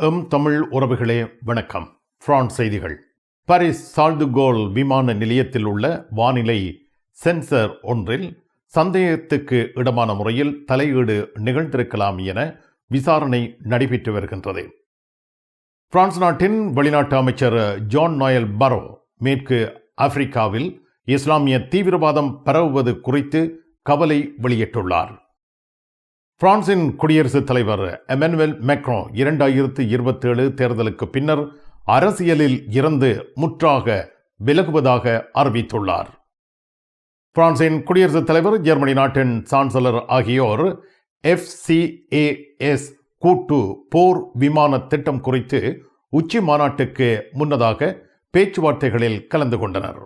தமிழ் உறவுகளே வணக்கம். பிரான்ஸ் செய்திகள். பாரிஸ் சார்ல் டு கோல் விமான நிலையத்தில் உள்ள வானிலை சென்சர் ஒன்றில் சந்தேகத்துக்கு இடமான முறையில் தலையீடு நிகழ்ந்திருக்கலாம் என விசாரணை நடைபெற்று வருகின்றது. பிரான்ஸ் நாட்டின் வெளிநாட்டு அமைச்சர் ஜான் நோயல் பரோ மேற்கு ஆப்பிரிக்காவில் இஸ்லாமிய தீவிரவாதம் பரவுவது குறித்து கவலை வெளியிட்டுள்ளார். பிரான்சின் குடியரசுத் தலைவர் எமனுவேல் மேக்ரோ 2027 தேர்தலுக்கு பின்னர் அரசியலில் இருந்து முற்றாக விலகுவதாக அறிவித்துள்ளார். பிரான்சின் குடியரசுத் தலைவர், ஜெர்மனி நாட்டின் சான்சலர் ஆகியோர் FCAS கூட்டு போர் விமான திட்டம் குறித்து உச்சி மாநாட்டுக்கு முன்னதாக பேச்சுவார்த்தைகளில் கலந்து கொண்டனர்.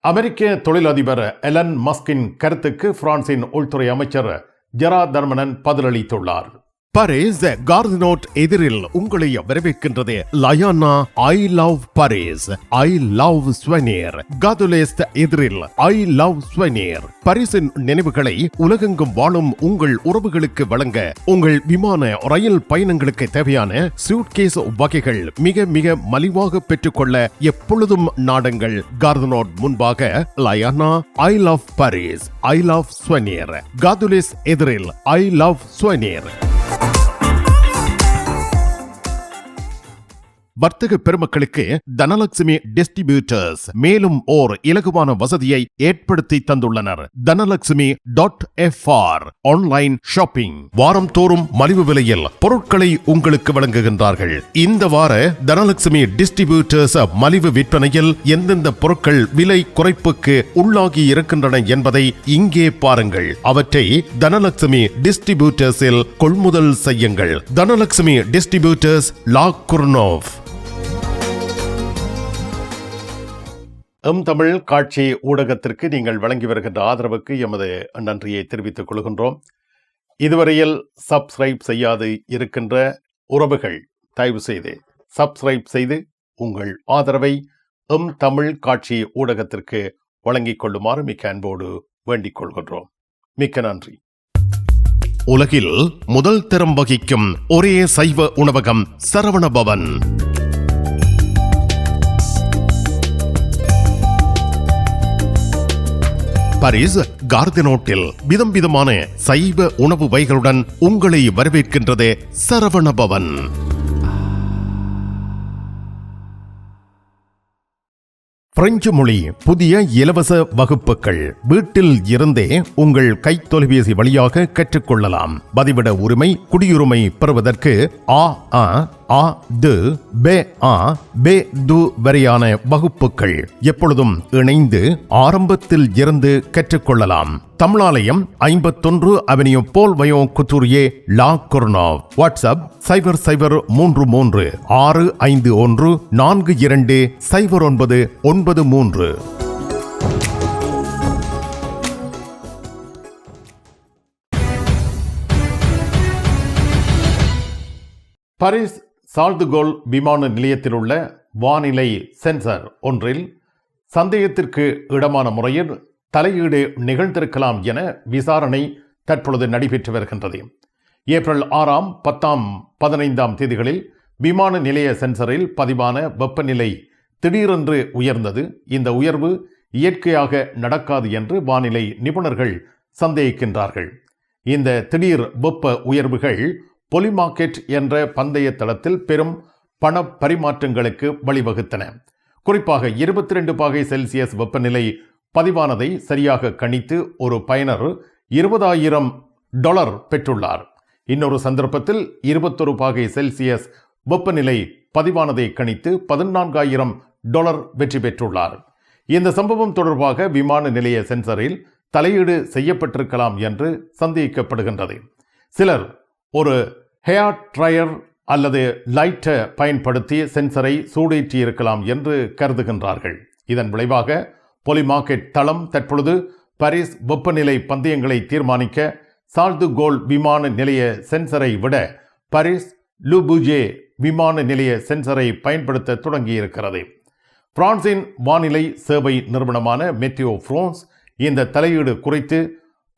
அமெரிக்க தொழிலதிபர் எலன் மஸ்கின் கருத்துக்கு பிரான்சின் உள்துறை அமைச்சர் ஜெரார்ட் தர்மனன் பதிலளித்துள்ளார். பாரிஸ் கார்தினோட் எதிரில் உங்களை வரவேற்கின்றது லயானா I love Paris, I love souvenir. காதுலேஸ்ட் எதிரில் ஐ லவ் ஸ்வெனிர். பாரிஸின் நினைவுகளை உலகெங்கும் வாழும் உங்கள் உறவுகளுக்கு வழங்க உங்கள் விமான ரயில் பயணங்களுக்கு தேவையான சூட்கேஸ் வகைகள் மிக மிக மலிவாக பெற்றுக்கொள்ள எப்பொழுதும் நாடுங்கள். கார்தினோட் முன்பாக லயானா I love Paris, I love souvenir. காதுலேஸ் எதிரில் ஐ லவ் ஸ்வெனிர். வர்த்தக பெருமக்களுக்கு தனலட்சுமி டிஸ்ட்ரிபியூட்டர்ஸ் மேலும் ஓர் இலகுவான வசதியை ஏற்படுத்தி தந்துள்ளனர். தனலட்சுமி.fr ஆன்லைன் ஷாப்பிங். வாரம் தோறும் மலிவு விலையில் பொருட்களை உங்களுக்கு வழங்குகின்றார்கள். இந்த வார தனலட்சுமி டிஸ்ட்ரிபியூட்டர்ஸ் மலிவு விற்பனையில் எந்தெந்த பொருட்கள் விலை குறைப்புக்கு உள்ளாகி இருக்கின்றன என்பதை இங்கே பாருங்கள். அவற்றை தனலட்சுமி டிஸ்ட்ரிபியூட்டர்ஸில் கொள்முதல் செய்யுங்கள். தனலட்சுமி டிஸ்ட்ரிபியூட்டர்ஸ், லா குர்னோவ். தமிழ் காட்சி ஊடகத்திற்கு நீங்கள் வழங்கி வருகின்ற ஆதரவுக்கு எமது நன்றியை தெரிவித்துக் கொள்கின்றோம். இதுவரையில் சப்ஸ்கிரைப் செய்யாது இருக்கின்ற உறவுகள் தயவு செய்து சப்ஸ்கிரைப் செய்து உங்கள் ஆதரவை தமிழ் காட்சி ஊடகத்திற்கு வழங்கிக் கொள்ளுமாறு மிக்க அன்போடு வேண்டிக் கொள்கின்றோம். மிக்க நன்றி. உலகில் முதல் தரம் வகிக்கும் ஒரே சைவ உணவகம் சரவணபவன். பாரிஸ் கார்தினோட்டில் விதம் விதமான சைவ உணவு வகைகளுடன் உங்களை வரவேற்கின்றது சரவணபவன். பிரெஞ்சு மொழி புதிய இலவச வகுப்புகள் வீட்டில் இருந்தே உங்கள் கைத்தொலைபேசி வழியாக கற்றுக்கொள்ளலாம். பதிவிட உரிமை, குடியுரிமை பெறுவதற்கு A வரையான வகுப்புகள் எப்பொழுதும் இணைந்து ஆரம்பத்தில் இருந்து கற்றுக்கொள்ளலாம். தமிழாலயம் 51 அவென்யூ போல் வயோ Couturier, La Courneuve. WhatsApp 006365142093. Paris Charles de Gaulle விமான நிலையத்தில் உள்ள வானிலை சென்சர் ஒன்றில் சந்தேகத்திற்கு இடமான முறையில் தலையீடு நிகழ்ந்திருக்கலாம் என விசாரணை தற்பொழுது நடைபெற்று வருகின்றது. ஏப்ரல் 6, 10, 15 தேதிகளில் விமான நிலைய சென்சரில் பதிவான வெப்பநிலை திடீரென்று உயர்ந்தது. இந்த உயர்வு இயற்கையாக நடக்காது என்று வானிலை நிபுணர்கள் சந்தேகிக்கின்றார்கள். இந்த திடீர் வெப்ப உயர்வுகள் பொலிமார்க்கெட் என்ற பந்தய தளத்தில் பெரும் பண பரிமாற்றங்களுக்கு வழிவகுத்தன. குறிப்பாக 22 பாகை செல்சியஸ் வெப்பநிலை பதிவானதை சரியாக கணித்து ஒரு பயனர் $20,000 பெற்றுள்ளார். இன்னொரு சந்தர்ப்பத்தில் 21 பாகை செல்சியஸ் வெப்பநிலை பதிவானதை கணித்து $14,000 வெற்றி பெற்றுள்ளார். இந்த சம்பவம் தொடர்பாக விமான நிலைய சென்சரில் தலையீடு செய்யப்பட்டிருக்கலாம் என்று சந்தேகிக்கப்படுகின்றது. சிலர் ஒரு ஹேர் ட்ரையர் அல்லது லைட்டை பயன்படுத்தி சென்சரை சூடேற்றி இருக்கலாம் என்று கருதுகின்றார்கள். இதன் விளைவாக பொலிமார்க்கெட் தளம் தற்பொழுது பாரிஸ் வெப்பநிலை பந்தயங்களை தீர்மானிக்க சார்ல் டு கோல் விமான நிலைய சென்சரை விட பாரிஸ் லு பூஜே விமான நிலைய சென்சரை பயன்படுத்த தொடங்கியிருக்கிறது. பிரான்சின் வானிலை சேவை நிறுவனமான மெட்டியோ பிரான்ஸ் இந்த தலையீடு குறித்து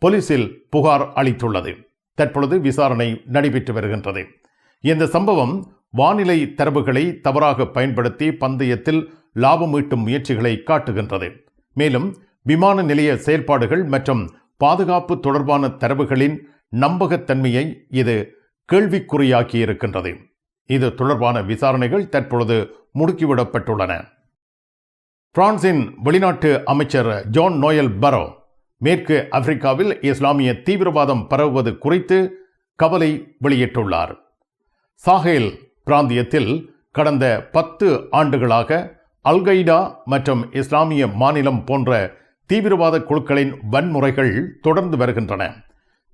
போலீசில் புகார் அளித்துள்ளது. தற்பொழுது விசாரணை நடைபெற்று வருகின்றது. இந்த சம்பவம் வானிலை தரவுகளை தவறாக பயன்படுத்தி பந்தயத்தில் லாபம் ஈட்டும் முயற்சிகளை காட்டுகின்றது. மேலும் விமான நிலைய செயல்பாடுகள் மற்றும் பாதுகாப்பு தொடர்பான தரவுகளின் நம்பகத்தன்மையை இது கேள்விக்குறியாக்கியிருக்கின்றது. இது தொடர்பான விசாரணைகள் தற்பொழுது முடுக்கிவிடப்பட்டுள்ளன. பிரான்சின் வெளிநாட்டு அமைச்சர் ஜான் நோயல் பரோ மேற்கு ஆப்பிரிக்காவில் இஸ்லாமிய தீவிரவாதம் பரவுவது குறித்து கவலை வெளியிட்டுள்ளார். சாஹேல் பிராந்தியத்தில் கடந்த 10 ஆண்டுகளாக அல்கைடா மற்றும் இஸ்லாமிய மாநிலம் போன்ற தீவிரவாத குழுக்களின் வன்முறைகள் தொடர்ந்து வருகின்றன.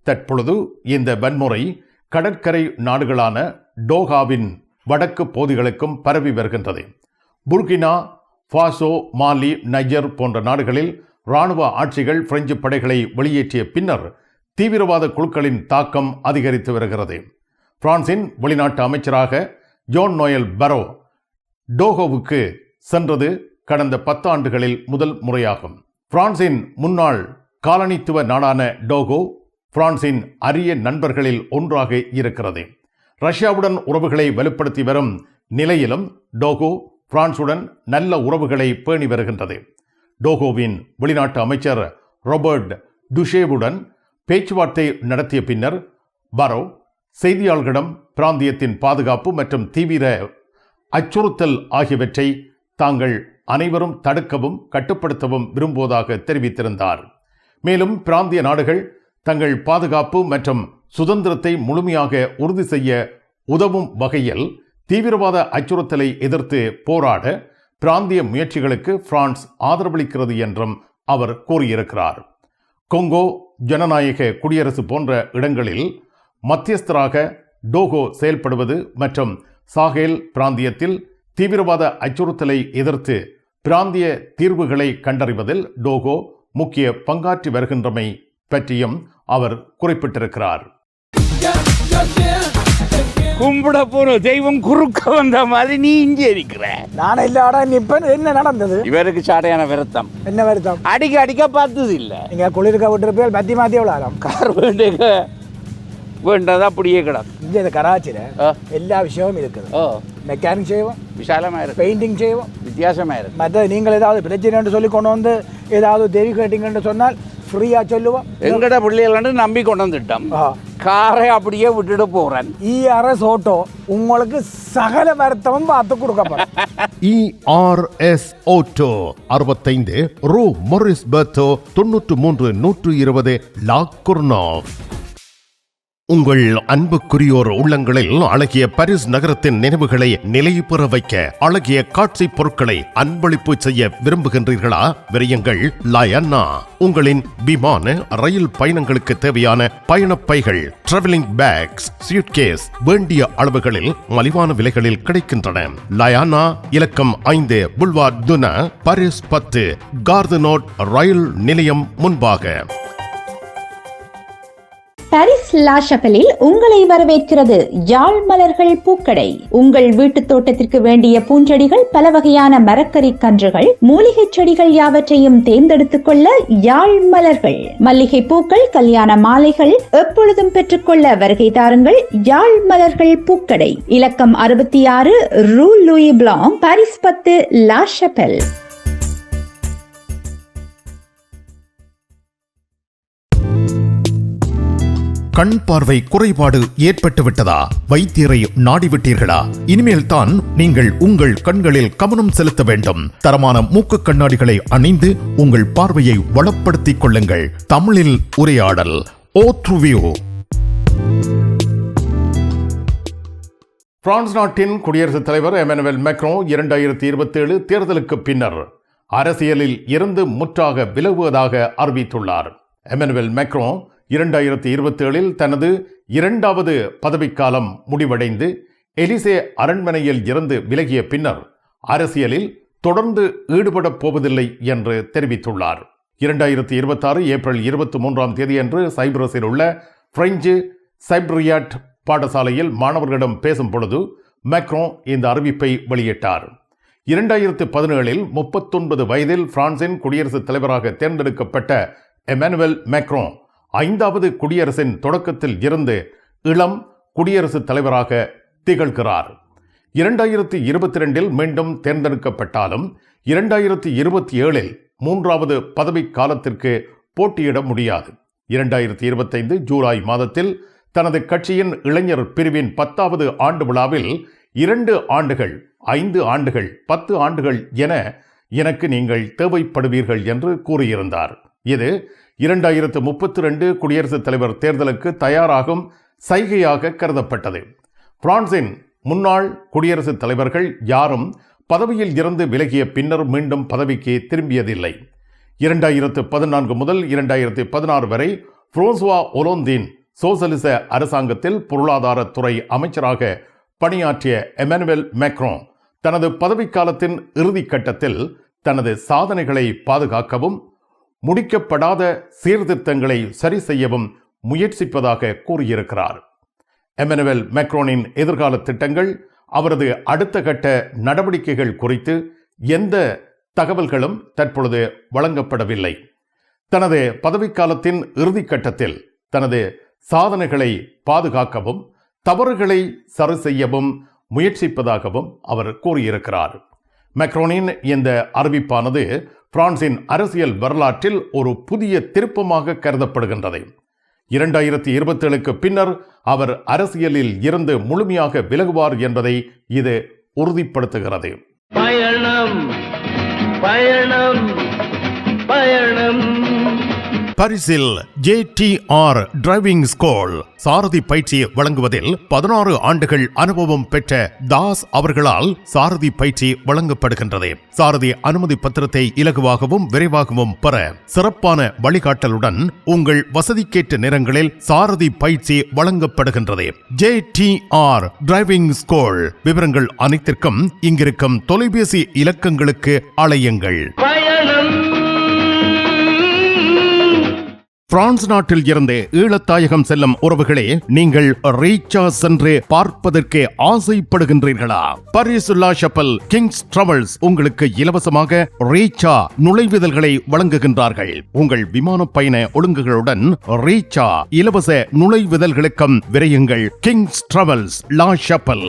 தற்பொழுது இந்த வன்முறை கடற்கரை நாடுகளான டோகாவின் வடக்கு பகுதிகளுக்கும் பரவி வருகின்றது. புர்கினா ஃபாசோ, மாலி, நைஜர் போன்ற நாடுகளில் இராணுவ ஆட்சிகள் பிரெஞ்சு படைகளை வெளியேற்றிய பின்னர் தீவிரவாத குழுக்களின் தாக்கம் அதிகரித்து வருகிறது. பிரான்சின் வெளிநாட்டு அமைச்சராக ஜான் நோயல் பரோ டோகோவுக்கு சென்றது கடந்த 10 ஆண்டுகளில் முதல் முறையாகும். பிரான்சின் முன்னாள் காலனித்துவ நாடான டோகோ பிரான்சின் அரிய நண்பர்களில் ஒன்றாக இருக்கிறது. ரஷ்யாவுடன் உறவுகளை வலுப்படுத்தி வரும் நிலையிலும் டோகோ பிரான்சுடன் நல்ல உறவுகளை பேணி வருகின்றது. டோகோவின் வெளிநாட்டு அமைச்சர் ராபர்ட் டுஷேவுடன் பேச்சுவார்த்தை நடத்திய பின்னர் பரோ செய்தியாளர்களிடம் பிராந்தியத்தின் பாதுகாப்பு மற்றும் தீவிர அச்சுறுத்தல் ஆகியவற்றை தாங்கள் அனைவரும் தடுக்கவும் கட்டுப்படுத்தவும் விரும்புவதாக தெரிவித்திருந்தார். மேலும் பிராந்திய நாடுகள் தங்கள் பாதுகாப்பு மற்றும் சுதந்திரத்தை முழுமையாக உறுதி செய்ய உதவும் வகையில் தீவிரவாத அச்சுறுத்தலை எதிர்த்து போராட பிராந்திய முயற்சிகளுக்கு பிரான்ஸ் ஆதரவளிக்கிறது என்றும் அவர் கூறியிருக்கிறார். கொங்கோ ஜனநாயக குடியரசு போன்ற இடங்களில் மத்தியஸ்தராக டோகோ செயல்படுவது மற்றும் சாஹேல் பிராந்தியத்தில் தீவிரவாத அச்சுறுத்தலை எதிர்த்து பிராந்திய தீர்வுகளை கண்டறிவதில் டோகோ முக்கிய பங்காற்றி வருகின்றமை பற்றியும் அவர் குறிப்பிட்டிருக்கிறார். கும்பிட போற தெய்வம் குறுக்க வந்த மாதிரி நீ இங்கே இருக்கிற. நான் எல்லாடா நிப்பேன். என்ன நடந்தது? இவருக்கு சாடையான வருத்தம். என்ன வருத்தம்? அடிக்க பார்த்தது இல்ல. நீங்க குளிர்க்க விட்டுருப்பேன். மாத்தி எவ்வளோ கார் வேண்டதா அப்படியே கிடக்கு. இங்கே இந்த கராச்சியில் எல்லா விஷயமும் இருக்குது. மெக்கானிக் செய்வோம், விசாலமா இருக்கு. பெயிண்டிங் செய்வோம், வித்தியாசமா இருக்கு. மற்ற நீங்கள் ஏதாவது பிரச்சனை சொல்லி கொண்டு வந்து ஏதாவது தேவி கேட்டிங்கன்னு சொன்னால் ஃப்ரீயா சொல்லுவோம். எங்கட பிள்ளைகள் நம்பி கொண்டு வந்துட்டோம். காரை அப்படியே விட்டுட்டு போறேன். ERS ஆட்டோ உங்களுக்கு சகல வருத்தமும் பார்த்து கொடுக்கப்படும். ERS ஆட்டோ 65 ரூ மொரிஸ் பெர்த்தோ 93 120 லா குர்னாவ். உங்கள் அன்புக்குரியோர் உள்ளங்களில் அழகிய பாரிஸ் நகரத்தின் நினைவுகளை நிலைபெற வைக்க அழகிய காட்சி பொருட்களை அன்பளிப்பு செய்ய விரும்புகின்றீர்களா? விரையுங்கள் லயன்னா. உங்களின் விமான ரயில் பயணங்களுக்கு தேவையான பயணப்பைகள், டிராவலிங் பேக்ஸ், சூட்கேஸ் வேண்டிய அளவுகளில் மலிவான விலைகளில் கிடைக்கின்றன. லயானா இலக்கம் 5 புல்வார்ட் துனா, பாரிஸ் 10, கார்தனோட் ரயில் நிலையம் முன்பாக. பாரிஸ் லா ஷப்பலில் உங்களை வரவேற்கிறது யாழ் மலர்கள் பூக்கடை. உங்கள் வீட்டு தோட்டத்திற்கு வேண்டிய பூஞ்செடிகள், பல வகையான மரக்கறி கன்றுகள், மூலிகை செடிகள் யாவற்றையும் தேர்ந்தெடுத்துக் கொள்ள யாழ் மலர்கள். மல்லிகை பூக்கள், கல்யாண மாலைகள் எப்பொழுதும் பெற்றுக்கொள்ள வருகை தாருங்கள். யாழ் மலர்கள் பூக்கடை, இலக்கம் 66 ரூ லூயி பிளாங், பாரிஸ் 10, லா ஷப்பல். கண் பார்வை குறைபாடு ஏற்பட்டு விட்டதா? வைத்தியரை நாடிவிட்டீர்களா? இனிமேல் தான் நீங்கள் உங்கள் கண்களில் கவனம் செலுத்த வேண்டும். தரமான மூக்கு கண்ணாடிகளை அணிந்து உங்கள் பார்வையை வளப்படுத்திக் கொள்ளுங்கள். தமிழில் உரையாடல் ஓத்ருவியூ. பிரான்ஸ் நாட்டின் குடியரசுத் தலைவர் எமனுவல் மேக்ரோ 2027 தேர்தலுக்கு பின்னர் அரசியலில் இருந்து முற்றாக விலகுவதாக அறிவித்துள்ளார். எமனுவல் மேக்ரோ 2027 தனது 2வது பதவிக்காலம் முடிவடைந்து எலிசே அரண்மனையில் இருந்து விலகிய பின்னர் அரசியலில் தொடர்ந்து ஈடுபடப் போவதில்லை என்று தெரிவித்துள்ளார். 2026 ஏப்ரல் 23ஆம் தேதியன்று சைப்ரஸில் உள்ள பிரெஞ்சு சைப்ரியாட் பாடசாலையில் மாணவர்களிடம் பேசும் பொழுது மேக்ரோ இந்த அறிவிப்பை வெளியிட்டார். 2017 39 வயதில் பிரான்சின் குடியரசுத் தலைவராக தேர்ந்தெடுக்கப்பட்ட எமனுவல் மேக்ரோ 5வது குடியரசின் தொடக்கத்தில் இருந்து இளம் குடியரசுத் தலைவராக திகழ்கிறார். 2022 மீண்டும் தேர்ந்தெடுக்கப்பட்டாலும் 2027 மூன்றாவது பதவி காலத்திற்கு போட்டியிட முடியாது. 2025 ஜூலை மாதத்தில் தனது கட்சியின் இளைஞர் பிரிவின் 10வது ஆண்டு விழாவில் 2 ஆண்டுகள், 5 ஆண்டுகள், 10 ஆண்டுகள் என எனக்கு நீங்கள் தேவைப்படுவீர்கள் என்று கூறியிருந்தார். இது 2032 குடியரசுத் தலைவர் தேர்தலுக்கு தயாராகும் சைகையாக கருதப்பட்டது. பிரான்சின் முன்னாள் குடியரசுத் தலைவர்கள் யாரும் பதவியில் இருந்து விலகிய பின்னர் மீண்டும் பதவிக்கு திரும்பியதில்லை. 2014 முதல் 2016 வரை பிரான்சுவா ஒலோந்தின் சோசலிச அரசாங்கத்தில் பொருளாதாரத்துறை அமைச்சராக பணியாற்றிய எமனுவேல் மேக்ரோன் தனது பதவிக்காலத்தின் இறுதி கட்டத்தில் தனது சாதனைகளை பாதுகாக்கவும் முடிக்கப்படாத சீர்திருத்தங்களை சரி செய்யவும் முயற்சிப்பதாக கூறியிருக்கிறார். எமனுவேல் மேக்ரோனின் எதிர்கால திட்டங்கள், அவரது அடுத்த கட்ட நடவடிக்கைகள் குறித்து எந்த தகவல்களும் தற்பொழுது வழங்கப்படவில்லை. தனது பதவிக்காலத்தின் இறுதி கட்டத்தில் தனது சாதனைகளை பாதுகாக்கவும் தவறுகளை சரி செய்யவும் முயற்சிப்பதாகவும் அவர் கூறியிருக்கிறார். மேக்ரோனின் இந்த அறிவிப்பானது பிரான்சின் அரசியல் வரலாற்றில் ஒரு புதிய திருப்பமாக கருதப்படுகின்றது. 2027க்கு பின்னர் அவர் அரசியலில் இருந்து முழுமையாக விலகுவார் என்பதை இது உறுதிப்படுத்துகிறது. பயணம் பயணம் பயணம். பரிசில் JTR டிரைவிங் ஸ்கூல் சாரதி பயிற்சி வழங்குவதில் 16 ஆண்டுகள் அனுபவம் பெற்ற தாஸ் அவர்களால் சாரதி பயிற்சி வழங்கப்படுகின்றது. சாரதி அனுமதி பத்திரத்தை இலகுவாகவும் விரைவாகவும் பெற சிறப்பான வழிகாட்டலுடன் உங்கள் வசதிக்கேற்ற நேரங்களில் சாரதி பயிற்சி வழங்கப்படுகின்றது. JTR driving school. விவரங்கள் அனைத்திற்கும் இங்கிருக்கும் தொலைபேசி இலக்கங்களுக்கு அழையுங்கள். பிரான்ஸ் நாட்டில் இருந்து ஈழத்தாயகம் செல்லும் உறவுகளே, நீங்கள் ரீச்சா சென்று பார்ப்பதற்கு ஆசைப்படுகின்றீர்களா? பாரிஸ் லா ஷப்பல் கிங்ஸ் டிராவல்ஸ் உங்களுக்கு இலவசமாக ரீச்சா நுழைவுதல்களை வழங்குகின்றார்கள். உங்கள் விமான பயண ஒழுங்குகளுடன் ரீச்சா இலவச நுழைவுதல்களுக்கும் விரையுங்கள். கிங்ஸ் டிராவல்ஸ் லா ஷப்பல்.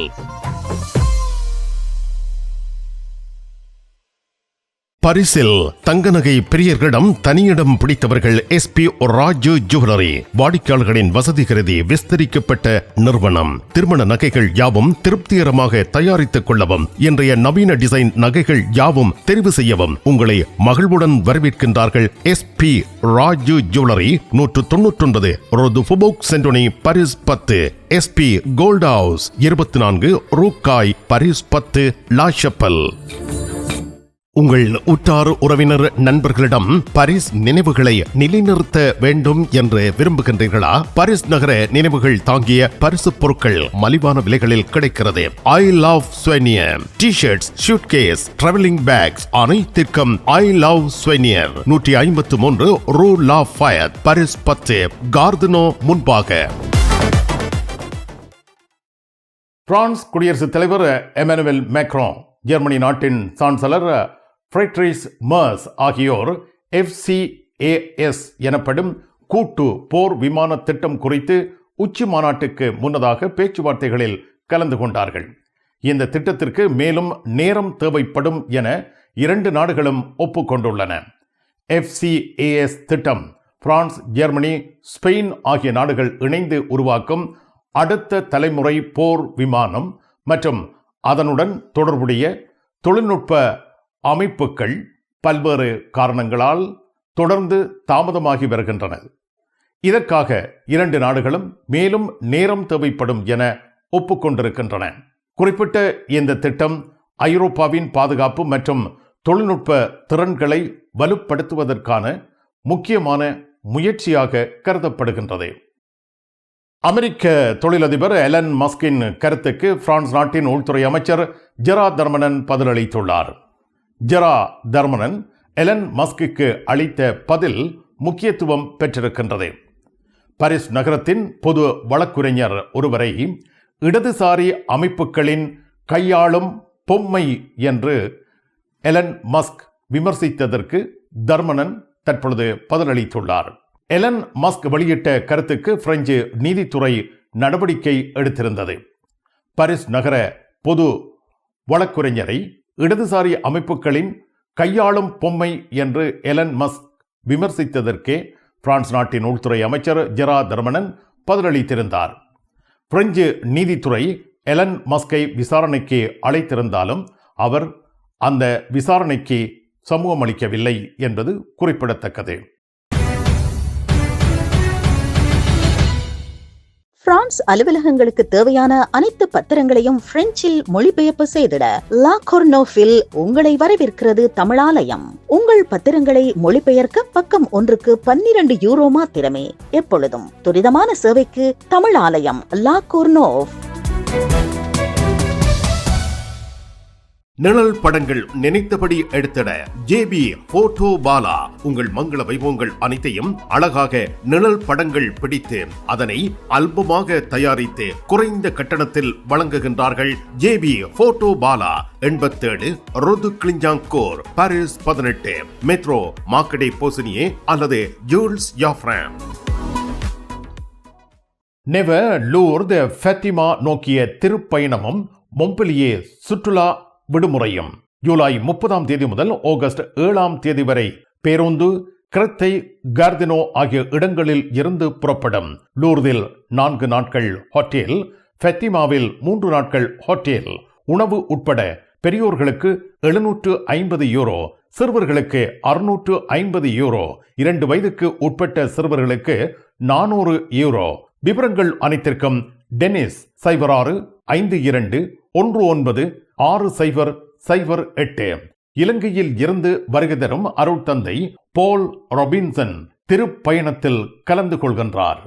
பரிசில் தங்க நகை பிரியர்களிடம் தனியிடம் பிடித்தவர்கள் SP ராஜு ஜுவல்லரி. வாடிக்கையாளர்களின் வசதி கருதி விஸ்தரிக்கப்பட்ட நிறுவனம். திருமண நகைகள் யாவும் திருப்திகரமாக தயாரித்துக் கொள்ளவும், இன்றைய நவீன டிசைன் நகைகள் யாவும் தெரிவு செய்யவும் உங்களை மகிழ்வுடன் வரவேற்கின்றார்கள். SP Raju jewellery, 199 rue du Faubourg Saint Denis, Paris 10. SP gold house, 24 rue Cail, Paris 10, La Chapelle. உங்கள் உற்றார் உறவினர் நண்பர்களிடம் பாரிஸ் நினைவுகளை நிலைநிறுத்த வேண்டும் என்று விரும்புகின்றீர்களா? பாரிஸ் நகர நினைவுகள் தாங்கிய பரிசு பொருட்கள் மலிவான விலைகளில் கிடைக்கிறது. I love souvenir T-shirts, suitcase, travelling packs அனைத்திற்கும் ஐ லவ் ஸ்வெனியர். 153 ரூ லா ஃபயத், பாரிஸ் 10, கார்தினோ முன்பாக. பிரான்ஸ் குடியரசுத் தலைவர் எமனுவேல் மேக்ரோன், ஜெர்மனி நாட்டின் சான்சலர் ஃப்ரெட்ரிஷ் மெர்ஸ் ஆகியோர் FCAS எனப்படும் கூட்டு போர் விமான திட்டம் குறித்து உச்சி மாநாட்டுக்கு முன்னதாக பேச்சுவார்த்தைகளில் கலந்து கொண்டார்கள். இந்த திட்டத்திற்கு மேலும் நேரம் தேவைப்படும் என 2 நாடுகளும் ஒப்புக்கொண்டுள்ளன. FCAS திட்டம் பிரான்ஸ், ஜெர்மனி, ஸ்பெயின் ஆகிய நாடுகள் இணைந்து உருவாக்கும் அடுத்த தலைமுறை போர் விமானம் மற்றும் அதனுடன் தொடர்புடைய தொழில்நுட்ப அமைப்புகள் பல்வேறு காரணங்களால் தொடர்ந்து தாமதமாகி வருகின்றன. இதற்காக 2 நாடுகளும் மேலும் நேரம் தேவைப்படும் என ஒப்புக்கொண்டிருக்கின்றன. குறிப்பிட்ட இந்த திட்டம் ஐரோப்பாவின் பாதுகாப்பு மற்றும் தொழில்நுட்ப திறன்களை வலுப்படுத்துவதற்கான முக்கியமான முயற்சியாக கருதப்படுகின்றது. அமெரிக்க தொழிலதிபர் எலன் மஸ்கின் கருத்துக்கு பிரான்ஸ் நாட்டின் உள்துறை அமைச்சர் ஜெரார்ட் தர்மனன் பதிலளித்துள்ளார். ஜெரார்ட் தர்மனன் எலன் மஸ்கிற்கு அளித்த பதில் முக்கியத்துவம் பெற்றிருக்கின்றது. பாரிஸ் நகரத்தின் பொது வழக்குரைஞர் ஒருவரை இடதுசாரி அமைப்புகளின் கையாளும் பொம்மை என்று எலன் மஸ்க் விமர்சித்ததற்கு தர்மனன் தற்பொழுது பதிலளித்துள்ளார். எலன் மஸ்க் வெளியிட்ட கருத்துக்கு பிரெஞ்சு நீதித்துறை நடவடிக்கை எடுத்திருந்தது. பாரிஸ் நகர பொது வழக்குரைஞரை இடதுசாரி அமைப்புகளின் கையாளும் பொம்மை என்று எலன் மஸ்க் விமர்சித்ததற்கே பிரான்ஸ் நாட்டின் உள்துறை அமைச்சர் ஜெரா தர்மனன் பதிலளித்திருந்தார். பிரெஞ்சு நீதித்துறை எலன் மஸ்கை விசாரணைக்கு அழைத்திருந்தாலும் அவர் அந்த விசாரணைக்கு சமூகமளிக்கவில்லை என்பது குறிப்பிடத்தக்கது. பிரான்ஸ் அலுவலகங்களுக்கு தேவையான அனைத்து பத்திரங்களையும் பிரெஞ்சில் மொழிபெயர்ப்பு செய்திட லா கொர்னோஃபில் உங்களை வரவேற்கிறது தமிழாலயம். உங்கள் பத்திரங்களை மொழிபெயர்க்க பக்கம் ஒன்றுக்கு 12 யூரோ மாத்திரமே. எப்பொழுதும் துரிதமான சேவைக்கு தமிழாலயம் லா கொர்னோஃப். நிழல் படங்கள் நினைத்தபடி எடுத்திட ஜேபி போட்டோ பாலா. உங்கள் மங்கள வைபவங்கள் அனைத்தையும் அழகாக நிழல் படங்கள் பிடித்து அதனை ஆல்பமாக தயாரித்து குறைந்த கட்டணத்தில் வழங்குகின்றார்கள். JP photo Bala 87 rue de Clignancourt, Paris 18, metro Marcadet Poissonniers அல்லது Jules Joffrin. Nevers Lourdes Fatima நோக்கிய திருப்பயணமும் மொம்பெலியே சுற்றுலா விடுமுறையும் ஜூலை 30 முதல் ஆகஸ்ட் 7 வரை பேருந்து, கிரெத்தை, கார்தினோ ஆகிய இடங்களில் இருந்து புறப்படும். லூர்தில் 4 நாட்கள் ஹோட்டல், ஃபத்திமாவில் 3 நாட்கள் ஹோட்டல். உணவு உட்பட பெரியோர்களுக்கு 750 யூரோ, சிறுவர்களுக்கு 650 யூரோ, 2 வயதுக்கு உட்பட்ட சிறுவர்களுக்கு 400 யூரோ. விவரங்கள் அனைத்திற்கும் டெனிஸ் 06 52 19 6008. இலங்கையில் இருந்து வருகை தரும் அருள் தந்தை போல் ராபின்சன் திருப்பயணத்தில் கலந்து கொள்கின்றார்.